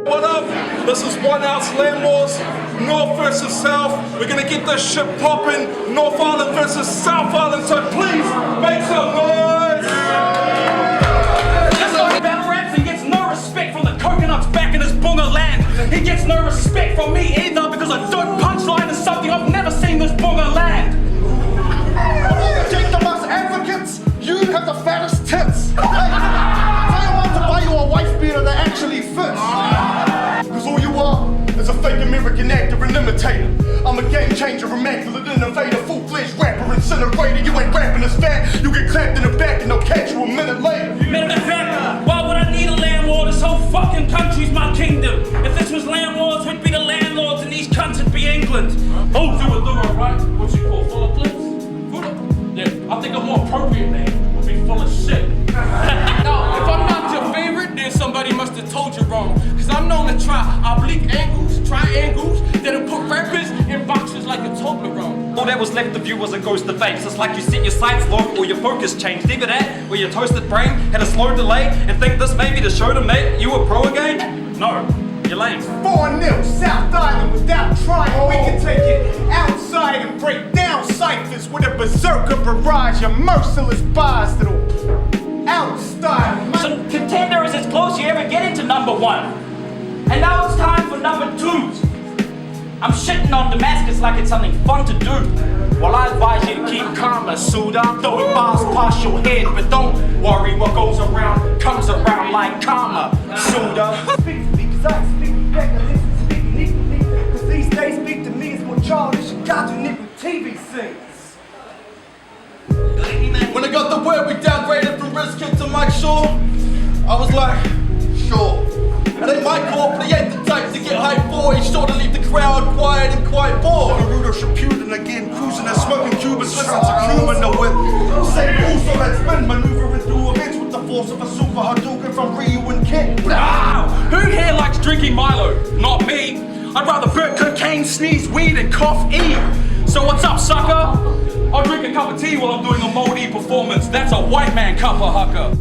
What up? This is 1Outs Landwars, North versus South. We're gonna get this shit popping. North Island versus South Island, so please make some noise! This guy battle raps and gets no respect from the coconuts back in his bunga land. He gets no respect from me either because a dope punchline is something I've never seen this bunga land. Take the most advocates, you have the fattest tits. Hey, tell your mom to buy you a wife beater that actually fits. Cause all you are is a fake American actor and imitator. I'm a game changer, immaculate innovator, full-fledged rapper, incinerator. You ain't rapping as fat, you get clapped in the back and they'll catch you a minute later. Matter of fact, why would I need a land war? This whole fucking country's my kingdom. If this was land wars, we'd be the landlords and these cunts would be England. Oh, do a lure, right? What's it called? Full of clips? Yeah, I think a more appropriate name would be full of shit. Now, if I'm not your favorite, then somebody must have told you wrong. Cause I'm known to try oblique angles, triangles, that'll put rappers in boxes like a Toblerone. All that was left of you was a ghost of face. It's like you set your sights low or your focus changed. Either that, or your toasted brain had a slow delay and think this may be the show to make you a pro again? No, you're lame. 4-0, South Island without trying. We can take it outside and break down ciphers with a berserker barrage of merciless bars that'll outstyle. So contender is as close you ever get into number one. And now it's time for number twos. I'm shitting on Damascus like it's something fun to do. Well, I advise you to keep calm, Suda. Throwing bars past your head, but don't worry, what goes around comes around like karma, Suda. Speak to me, cause I speak back and listen to speaking equally. Cause these days speak to me is more childish and cartoonic with TV scenes. When I got the word we downgraded from Riz Kid to Mike Shaw, I was like, sure. And then Mike called, but he ain't the type to get hyped for. He's sure to leave the crowd quiet and quite bored. Naruto Shippuden again, cruising and smoking Cubans, listen to Cuban no with. Same rules, so let's spin, maneuvering through events with the force of a super Hadouken from Ryu and Ken. Wow! Who here likes drinking Milo? Not me. I'd rather burn cocaine, sneeze weed, and cough E. So what's up, sucker? I'll drink a cup of tea while I'm doing a moldy performance. That's a white man cup of hucker.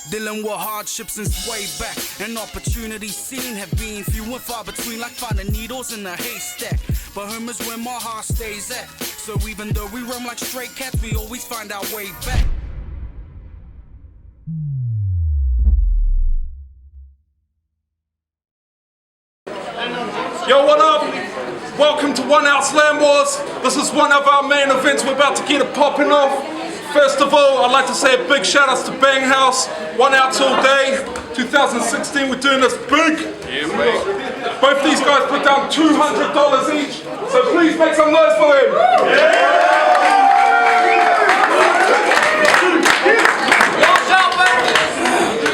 Dealing with hardships since way back, and opportunities seen have been few and far between, like finding needles in a haystack. But home is where my heart stays at. So even though we roam like stray cats, we always find our way back. Yo, what up? Welcome to 1Outs Landwars. This is one of our main events. We're about to get it popping off. First of all, I'd like to say a big shout out to Bang House. 1Outs all day. 2016, we're doing this big. Yeah, mate. Both these guys put down $200 each. So please make some noise for them. Yeah.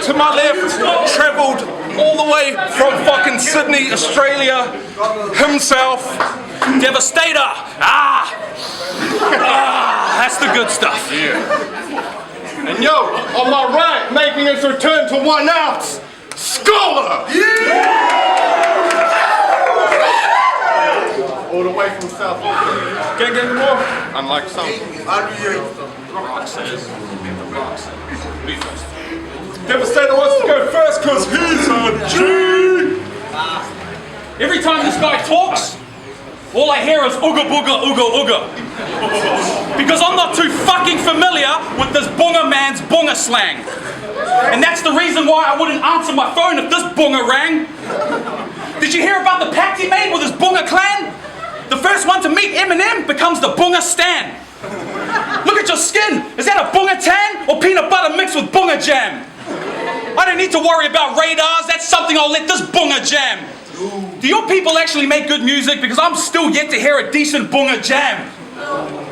To my left, travelled all the way from fucking Sydney, Australia, himself, DEVAST8R. That's the good stuff. Yeah. And yo, on my right, making his return to 1Outs Skolar. Yeah. All the way from South Africa. Can't get any more. Unlike some. DEVAST8R wants to go first because he's a G! Every time this guy talks, all I hear is ooga booga ooga ooga. Because I'm not too fucking familiar with this bunga man's bunga slang. And that's the reason why I wouldn't answer my phone if this bunga rang. Did you hear about the pact he made with his bunga clan? The first one to meet Eminem becomes the bunga stan. Look at your skin. Is that a bunga tan or peanut butter mixed with bunga jam? I don't need to worry about radars. That's something I'll let this bunga jam. Do your people actually make good music? Because I'm still yet to hear a decent bunga jam.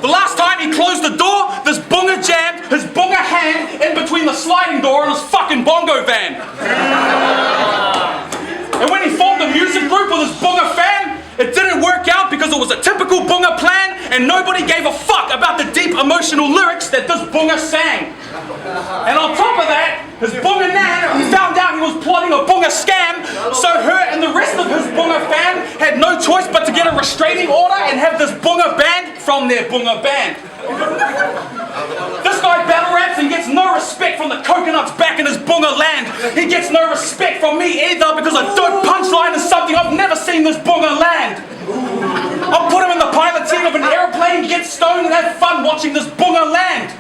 The last time he closed the door, this bunga jammed his bunga hand in between the sliding door and his fucking bongo van. And when he formed a music group with his bunga fam, it didn't work out because it was a typical bunga plan and nobody gave a fuck about the deep emotional lyrics that this bunga sang. And on top of that, his bunga nan found out he was plotting a bunga scam, so her and the rest of his bunga fam had no choice but to get a restraining order and have this bunga banned from their bunga band. bunga land. He gets no respect from me either because a dope punchline is something I've never seen this bunga land. I'll put him in the pilot seat of an airplane, get stoned and have fun watching this bunga land.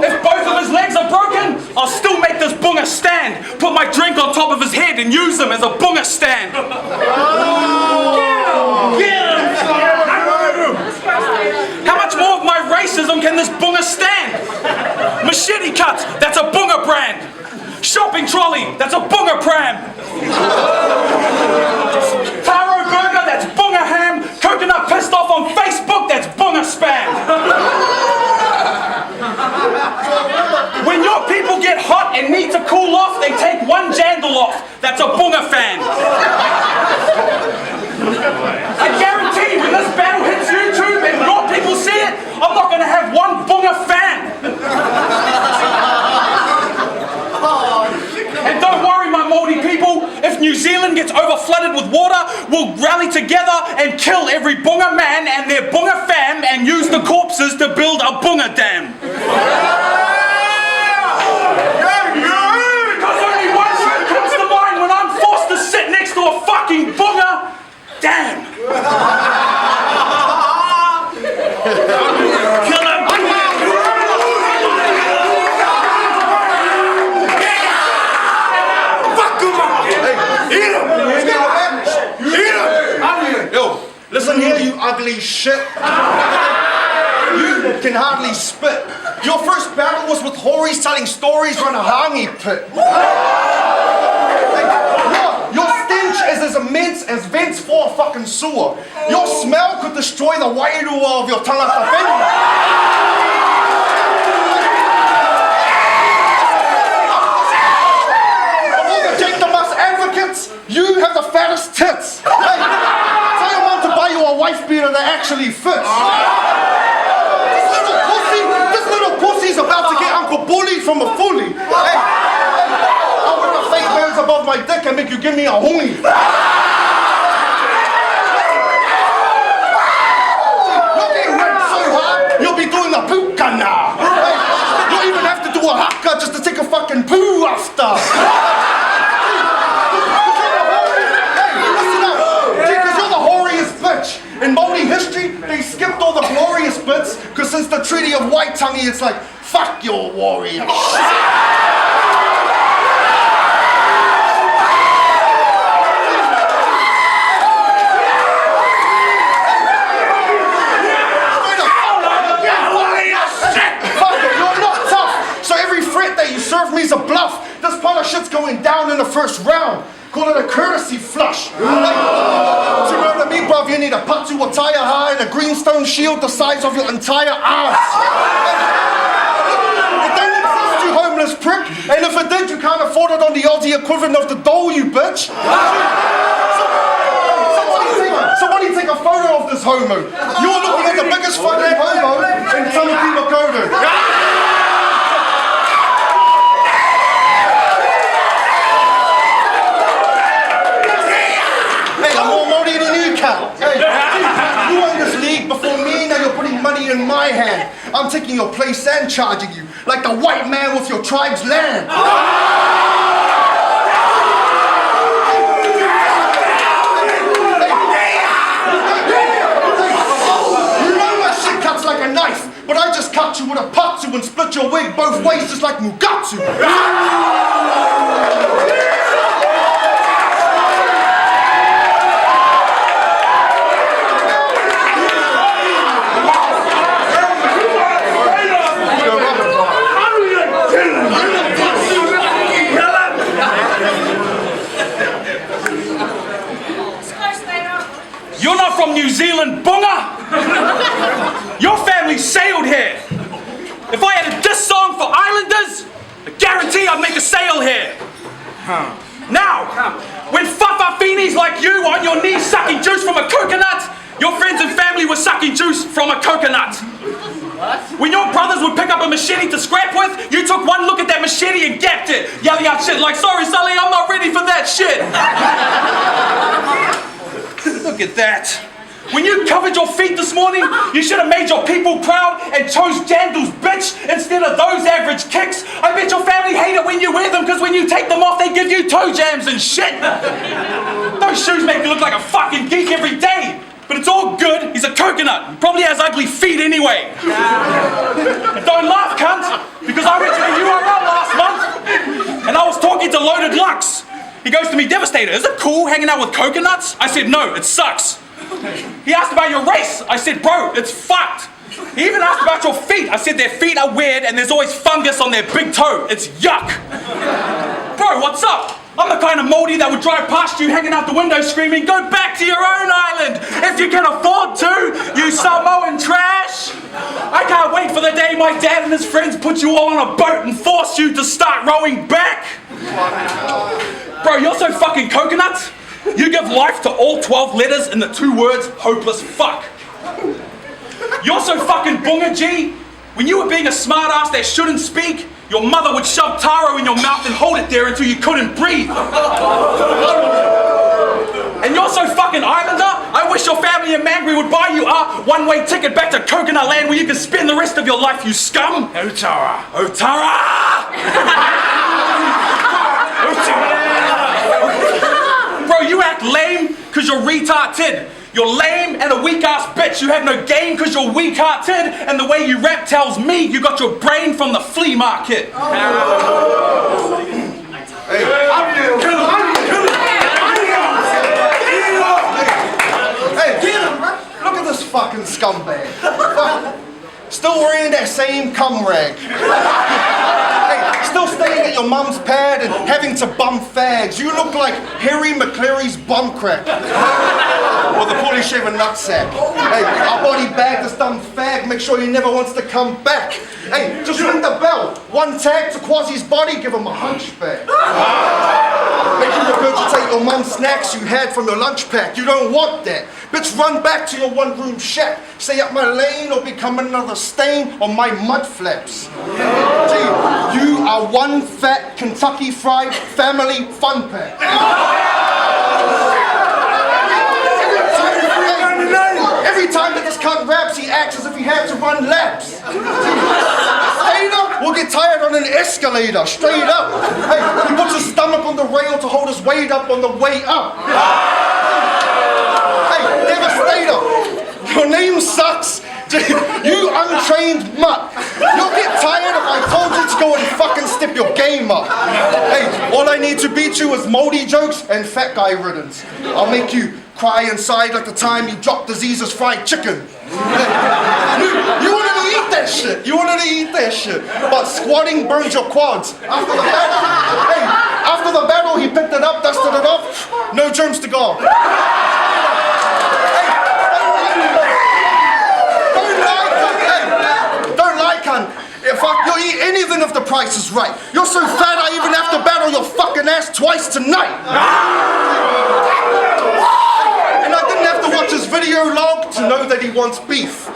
If both of his legs are broken, I'll still make this bunga stand. Put my drink on top of his head and use him as a bunga stand. How much more of my racism can this bunga stand? Machete cuts, that's a bunga brand. Shopping trolley, that's a bunga pram. Taro burger, that's bunga ham. Coconut pissed off on Facebook, that's bunga spam. When your people get hot and need to cool off, they take one jandal off. That's a bunga fan. I guarantee when this battle hits YouTube and your people see it, I'm not going to have one bunga fan. And don't worry, my Māori people, if New Zealand gets overflooded with water, we'll rally together and kill every bunga man and their bunga fam and use the corpses to build a bunga dam. Because only one word comes to mind when I'm forced to sit next to a fucking bunga dam. Kill him. Yo, listen here, you ugly shit. You can hardly spit. Your first battle was with Horis telling stories around a hangi pit. Your stench is as immense as vents for a fucking sewer. Your smell could destroy the wairua of your tangata family. Of all the Take the Bus advocates, you have the fattest tits. Hey, tell your mum to buy you a wife beater that actually fits. This little pussy's about to get Uncle Bullied from a FULI. Hey, I'll wear a fake birds above my dick and make you give me a hongi. You'll get ripped so hard, you'll be doing a pukana. Hey, you'll even have to do a haka just to take a fucking poo after. In Māori history, they skipped all the glorious bits because since the Treaty of Waitangi, it's like, fuck your warrior. Fuck it, you're not tough. So every threat that you serve me is a bluff. This pile of shit's going down in the first round. Call it a courtesy flush. To murder me, bruv, you need a patu attire high and a greenstone shield the size of your entire ass. It don't exist, you homeless prick. And if it did, you can't afford it on the Aussie equivalent of the dole, you bitch. Somebody take a photo of this homo. You're looking at the biggest fucking homo in Tamaki Makoto. Hey, you won this league before me, now you're putting money in my hand. I'm taking your place and charging you, like the white man with your tribe's land. You know my shit cuts like a knife, but I just cut you with a patsu and split your wig both ways just like Mugatsu. You're not from New Zealand, bunga! Your family sailed here. If I had a diss song for islanders, I guarantee I'd make a sale here. Now, when fafafinis like you are on your knees sucking juice from a coconut, your friends and family were sucking juice from a coconut. When your brothers would pick up a machete to scrap with, you took one look at that machete and gapped it, yelling out shit like, "Sorry, Sully, I'm not ready for that shit." Look at that. When you covered your feet this morning, you should have made your people proud and chose Jandal's bitch instead instead of those average kicks. I bet your family hate it when you wear them because when you take them off they give you toe jams and shit. Those shoes make me look like a fucking geek every day. But it's all good, he's a coconut. He probably has ugly feet anyway. And don't laugh, cunt, because I went to the URL last month and I was talking to Loaded Lux. He goes to me, Devastator, is it cool hanging out with coconuts? I said, no, it sucks. He asked about your race. I said, bro, it's fucked. He even asked about your feet. I said, their feet are weird and there's always fungus on their big toe. It's yuck. Bro, what's up? I'm the kind of moldy that would drive past you hanging out the window screaming, go back to your own island if you can afford to, you Samoan trash. I can't wait for the day my dad and his friends put you all on a boat and force you to start rowing back. Bro, you're so fucking coconut. You give life to all 12 letters in the 2 words, hopeless fuck. You're so fucking bunga G. When you were being a smart ass that shouldn't speak, your mother would shove taro in your mouth and hold it there until you couldn't breathe. And you're so fucking islander, I wish your family in Mangry would buy you a one-way ticket back to Coconut Land where you can spend the rest of your life, you scum. Otara. Otara! Bro, you act lame because you're retarded. You're lame and a weak ass bitch. You have no game because you're weak-hearted, and the way you rap tells me you got your brain from the flea market. Hey, look at this fucking scumbag. Still wearing that same cum rag. Hey, still staying at your mum's pad and having to bum fags. You look like Harry McCleary's bum crack. Or the poorly shaven nutsack. Hey, our body bag this dumb fag, make sure he never wants to come back. Hey, just ring the bell. One tag to Quasi's body, give him a hunchback. Make you regurgitate your mum's snacks you had from your lunch pack. You don't want that. Bitch, run back to your one-room shack. Stay up my lane or become another stain on my mud flaps. Gee, you are one fat Kentucky Fried Family Fun Pack. Every time that this cunt raps, he acts as if he had to run laps. Stater will get tired on an escalator, straight up. Hey, he puts his stomach on the rail to hold his weight up on the way up. Hey, Devastator, your name sucks. You untrained mutt. You'll get tired if I told you to go and fucking step your game up. Hey, all I need to beat you is moldy jokes and fat guy riddance. I'll make you cry inside like the time you dropped Disease's fried chicken. You wanted to eat that shit. You wanted to eat that shit. But squatting burns your quads. After the battle, hey, after the battle, he picked it up, dusted it off. No germs to go. You'll eat anything if the price is right. You're so fat I even have to battle your fucking ass twice tonight. And I didn't have to watch his video log to know that he wants beef.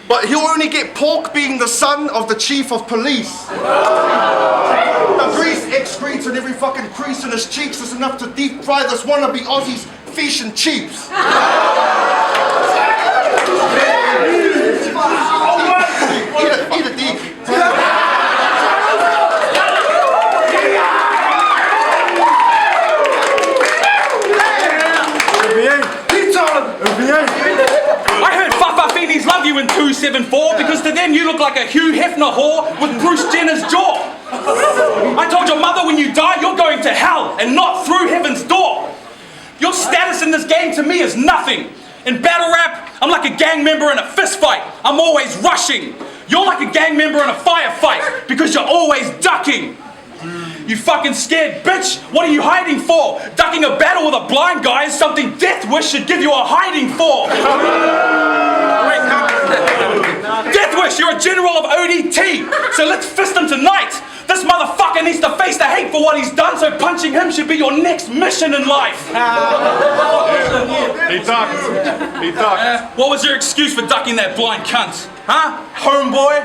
But he'll only get pork being the son of the chief of police. The grease excretes in every fucking crease in his cheeks is enough to deep fry this wannabe Aussie's fish and chips. Eat it, Deke. I heard Fafafini's love you in 274 because to them you look like a Hugh Hefner whore with Bruce Jenner's jaw. I told your mother when you die you're going to hell and not through heaven's door. Your status in this game to me is nothing. In battle rap, I'm like a gang member in a fist fight. I'm always rushing. You're like a gang member in a firefight because you're always ducking. You fucking scared bitch, what are you hiding for? Ducking a battle with a blind guy is something Death Wish should give you a hiding for. Death Wish, you're a general of ODT, so let's fist him tonight. This motherfucker needs to face the hate for what he's done, so punching him should be your next mission in life. He talks. What was your excuse for ducking that blind cunt? Huh? Homeboy?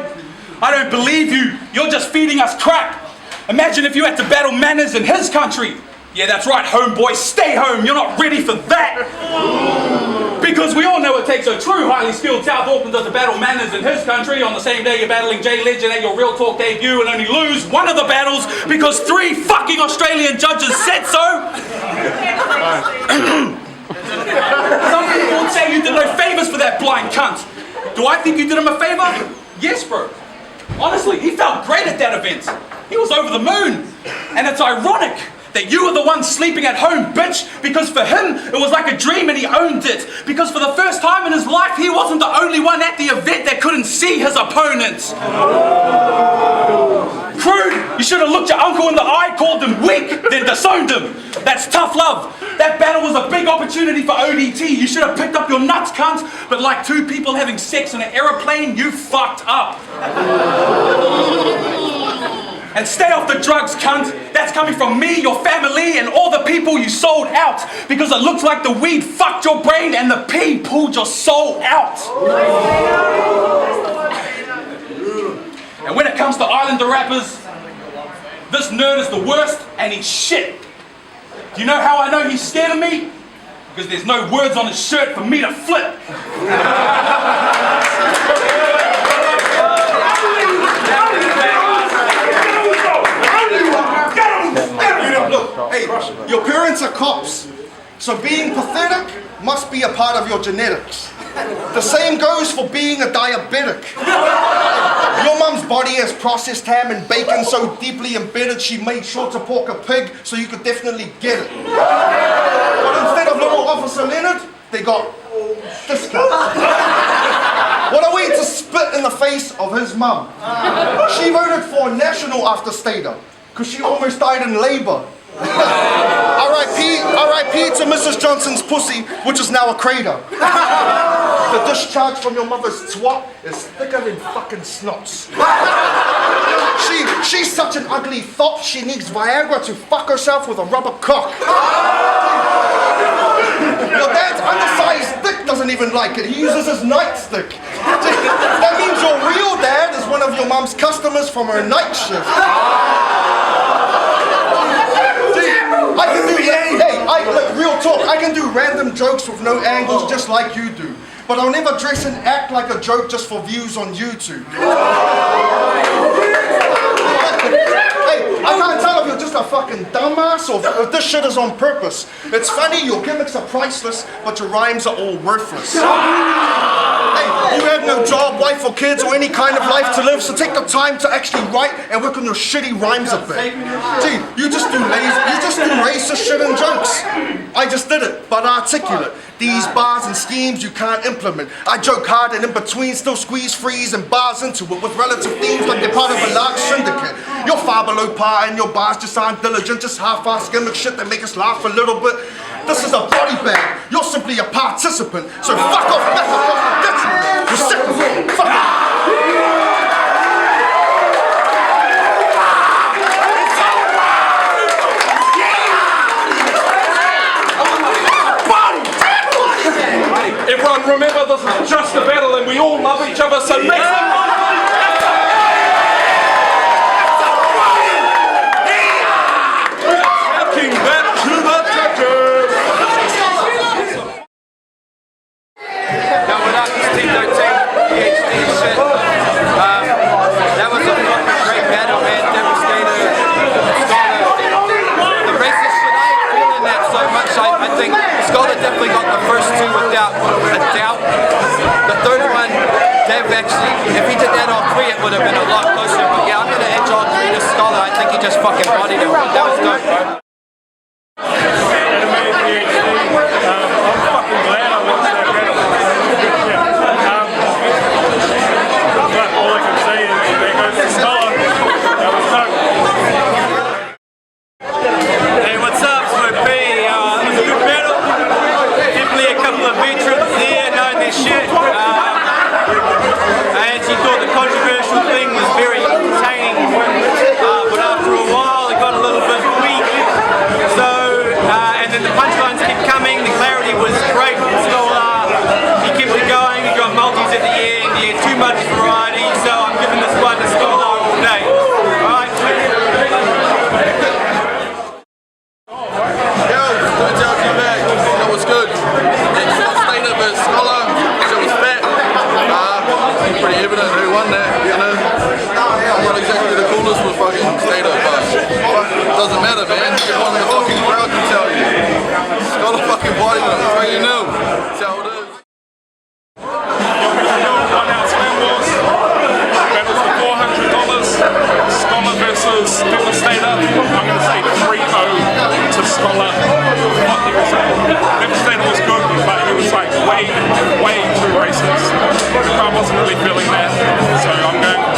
I don't believe you. You're just feeding us crap. Imagine if you had to battle manners in his country. Yeah, that's right, homeboy. Stay home. You're not ready for that. Because we all know it takes a true highly skilled South Aucklander to battle Manners in his country on the same day you're battling Jay Legend at your Real Talk debut and only lose one of the battles because 3 fucking Australian judges said so. Some people would say you did no favours for that blind cunt. Do I think you did him a favour? Yes, bro. Honestly, he felt great at that event. He was over the moon. And it's ironic that you were the one sleeping at home, bitch, because for him, it was like a dream and he owned it. Because for the first time in his life, he wasn't the only one at the event that couldn't see his opponent. Crude, you should have looked your uncle in the eye, called him weak, then disowned him. That's tough love. That battle was a big opportunity for ODT. You should have picked up your nuts, cunt. But like 2 people having sex in an aeroplane, you fucked up. And stay off the drugs, cunt. That's coming from me, your family, and all the people you sold out. Because it looks like the weed fucked your brain and the pee pulled your soul out. And when it comes to Islander rappers, this nerd is the worst and he's shit. Do you know how I know he's scared of me? Because there's no words on his shirt for me to flip. Look, hey, your parents are cops, so being pathetic must be a part of your genetics. The same goes for being a diabetic. Your mum's body has processed ham and bacon so deeply embedded she made sure to pork a pig so you could definitely get it. But instead of little Officer Leonard, they got this guy. What a way to spit in the face of his mum. She voted for a national afterstater because she almost died in labour. R.I.P. to Mrs. Johnson's pussy, which is now a crater. The discharge from your mother's twat is thicker than fucking snots. She's such an ugly thought, she needs Viagra to fuck herself with a rubber cock. Your dad's undersized dick doesn't even like it. He uses his nightstick. That means your real dad is one of your mom's customers from her night shift. Real talk, I can do random jokes with no angles just like you do. But I'll never dress and act like a joke just for views on YouTube. Hey, I can't tell if you're just a fucking dumbass or if this shit is on purpose. It's funny, your gimmicks are priceless, but your rhymes are all worthless. Hey, you have no job, wife or kids or any kind of life to live, so take the time to actually write and work on your shitty rhymes a bit. Gee, you just do racist shit and jokes. I just did it, but articulate. These bars and schemes you can't implement. I joke hard and in between still squeeze, freeze and bars into it with relative themes like they're part of a large syndicate. You're far below par and your bars just aren't diligent, just half-assed gimmick shit that make us laugh a little bit. This is a body bag. You're simply a participant. So fuck off back across the ditch. You're sick. Fuck off. Everyone remember this is just a battle and we all love each other, so make some noise! Taking that to the judges! Yo, what up? It's T13, PhD and shit. That was a fucking great battle, man. Devastator, Skolar. The racist shit, I ain't feeling that so much. I think Skolar definitely got the first 2 without a doubt. The third one, Dev actually, if he did that on 3, it would have been a lot closer. But yeah, I'm gonna edge all 3 to Skolar. I think he just fucking bodied him. That was dope, bro. Controversial thing was very entertaining, but after a while it got a little bit The crowd wasn't really feeling that, so I'm going